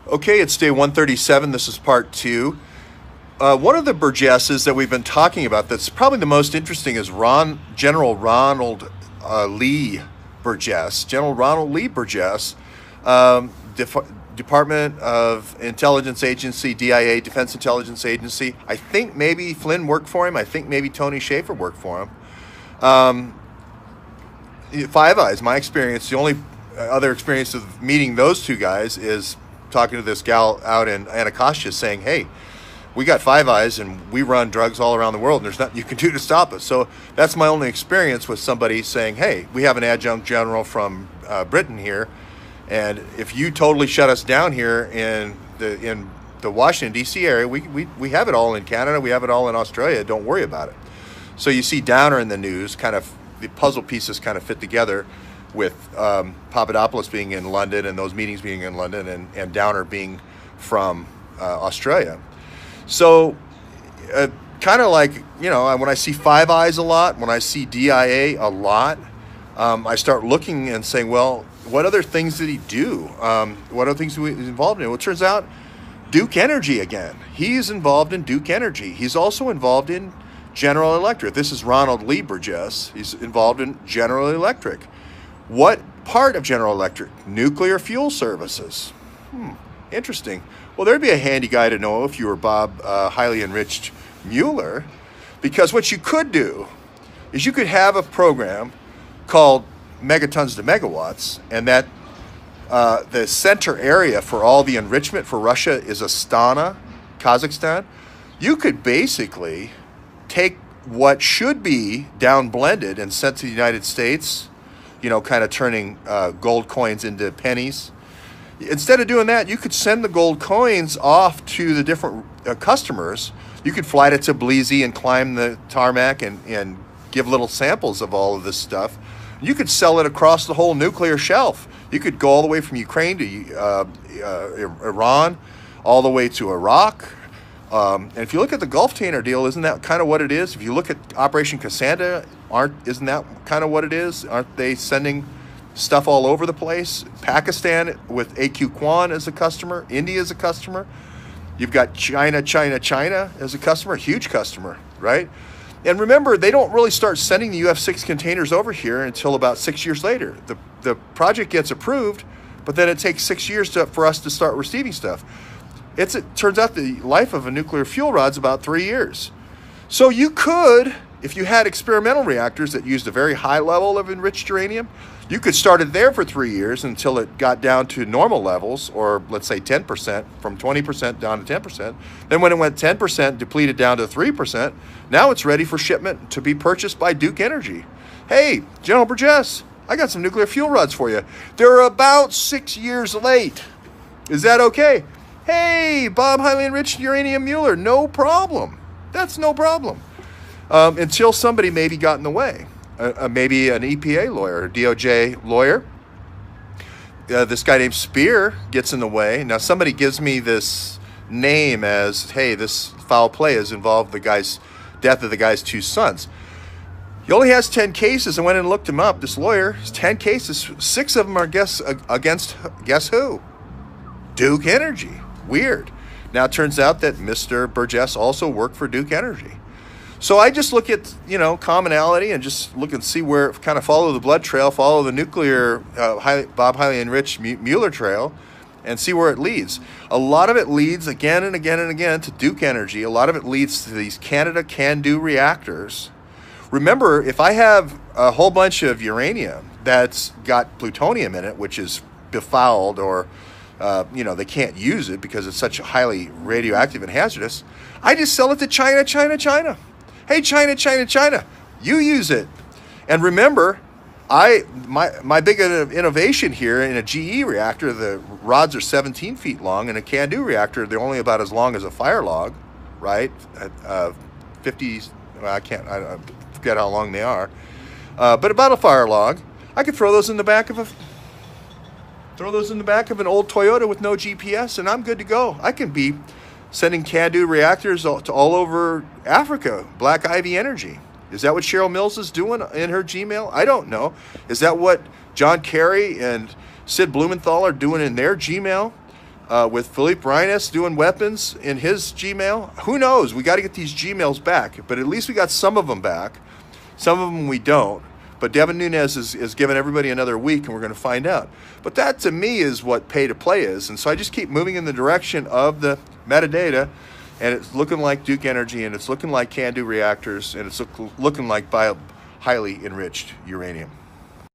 Okay, it's day 137. This is part two. One of the Burgesses that we've been talking about that's probably the most interesting is General Ronald Lee Burgess. General Ronald Lee Burgess, Department of Intelligence Agency, DIA, Defense Intelligence Agency. I think maybe Flynn worked for him. I think maybe Tony Schaefer worked for him. Five Eyes, my experience, the only other experience of meeting those two guys is talking to this gal out in Anacostia saying, hey, we got Five Eyes and we run drugs all around the world and there's nothing you can do to stop us. So that's my only experience with somebody saying, hey, we have an adjunct general from Britain here, and if you totally shut us down here in the Washington, D.C. area, we have it all in Canada, we have it all in Australia, don't worry about it. So you see Downer in the news, kind of the puzzle pieces kind of fit together with Papadopoulos being in London and those meetings being in London and Downer being from Australia. So kind of like, you know, when I see Five Eyes a lot, when I see DIA a lot, I start looking and saying, well, what other things did he do? What other things was he involved in? Well, it turns out Duke Energy again. He's involved in Duke Energy. He's also involved in General Electric. This is Ronald Lee Burgess. He's involved in General Electric. What part of General Electric? Nuclear fuel services. Interesting. Well, there'd be a handy guy to know if you were Bob Highly Enriched Mueller, because what you could do is you could have a program called Megatons to Megawatts, and that the center area for all the enrichment for Russia is Astana, Kazakhstan. You could basically take what should be down blended and sent to the United States, you know, kind of turning gold coins into pennies. Instead of doing that, you could send the gold coins off to the different customers. You could fly to Tbilisi and climb the tarmac and give little samples of all of this stuff. You could sell it across the whole nuclear shelf. You could go all the way from Ukraine to Iran, all the way to Iraq. And if you look at the Gulf-Tainer deal, isn't that kind of what it is? If you look at Operation Cassandra, isn't that kind of what it is? Aren't they sending stuff all over the place? Pakistan with AQ Kwan as a customer, India as a customer. You've got China as a customer, a huge customer, right? And remember, they don't really start sending the UF6 containers over here until about 6 years later. The project gets approved, but then it takes 6 years for us to start receiving stuff. It turns out the life of a nuclear fuel rod is about 3 years. So you could, if you had experimental reactors that used a very high level of enriched uranium, you could start it there for 3 years until it got down to normal levels, or let's say 10%, from 20% down to 10%. Then when it went 10%, depleted down to 3%, now it's ready for shipment to be purchased by Duke Energy. Hey, General Burgess, I got some nuclear fuel rods for you. They're about 6 years late. Is that okay? Hey, Bob Highly Enriched Uranium Mueller, no problem. That's no problem. Until somebody maybe got in the way. Maybe an EPA lawyer, a DOJ lawyer. This guy named Spear gets in the way. Now somebody gives me this name as, hey, this foul play has involved the guy's death of the guy's two sons. He only has 10 cases. I went and looked him up. This lawyer has 10 cases. 6 of them are against guess who? Duke Energy. Weird. Now it turns out that Mr. Burgess also worked for Duke Energy. So I just look at, you know, commonality and just look and see where, kind of follow the blood trail, follow the nuclear Bob Highly Enriched Mueller trail, and see where it leads. A lot of it leads again and again and again to Duke Energy. A lot of it leads to these Canada can-do reactors. Remember, if I have a whole bunch of uranium that's got plutonium in it, which is befouled or you know, they can't use it because it's such highly radioactive and hazardous, I just sell it to China. Hey, China, you use it. And remember, my big innovation here in a GE reactor, the rods are 17 feet long. In a CANDU reactor, they're only about as long as a fire log, right? 50, well, I forget how long they are. But about a fire log. I could throw those in the back of an old Toyota with no GPS, and I'm good to go. I can be sending CANDU reactors to all over Africa, Black Ivy Energy. Is that what Cheryl Mills is doing in her Gmail? I don't know. Is that what John Kerry and Sid Blumenthal are doing in their Gmail? with Philippe Reines doing weapons in his Gmail. Who knows? We got to get these Gmails back, but at least we got some of them back. Some of them we don't. But Devin Nunes is giving everybody another week, and we're going to find out. But that, to me, is what pay-to-play is. And so I just keep moving in the direction of the metadata, and it's looking like Duke Energy, and it's looking like CANDU reactors, and it's looking like highly enriched uranium.